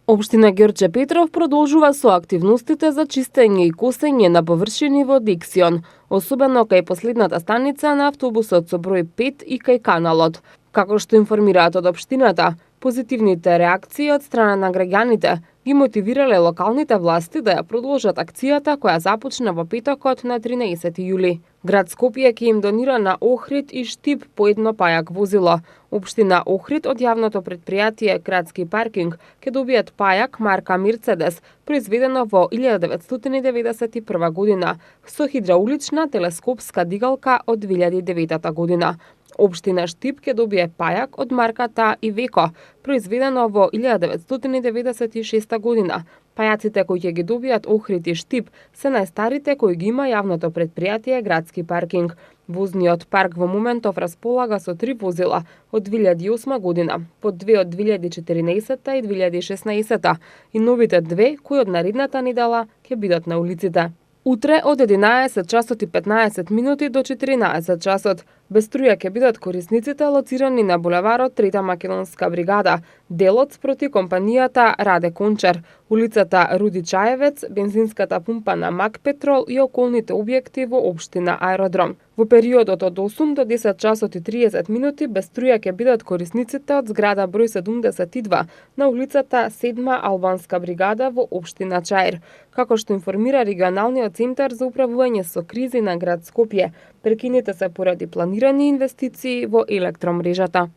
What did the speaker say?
Општина Ѓорче Петров продолжува со активностите за чистење и косење на површини во Диксион, особено кај последната станица на автобусот со број 5 и кај каналот. Како што информираат од општината, позитивните реакции од страна на граѓаните ги мотивирале локалните власти да ја продолжат акцијата која започна во петокот на 13 јули. Град Скопје ќе им донира на Охрид и Штип по едно пајак возило. Општина Охрид од јавното предпријатие Градски паркинг ќе добијат пајак марка Мерцедес, произведено во 1991 година, со хидраулична телескопска дигалка од 2009 година. Општина Штип ќе добие пајак од марката Ивеко, произведено во 1996 година. Пајаците кои ќе ги добијат Охрид и Штип се најстарите кои ги има јавното предпријатие Градски паркинг. Возниот парк во моментов располага со 3 возила од 2008 година, по 2 од 2014 и 2016 и новите 2 кои од наредната недела ќе бидат на улиците. Утре од 11 часот и 15 минути до 14 часот без струја ќе бидат корисниците лоцирани на булеварот Трета македонска бригада, делот спроти компанијата Раде Кончар, улицата Руди Чаевец, бензинската пумпа на Мак Петрол и околните објекти во општина Аеродром. Во периодот од 8 до 10 часот и 30 минути без струја ќе бидат корисниците од зграда број 72 на улицата 7 Албанска бригада во општина Чаир. Како што информира регионалниот центар за управување со кризи на град Скопје, прекинете се поради планирани инвестиции во електромрежата.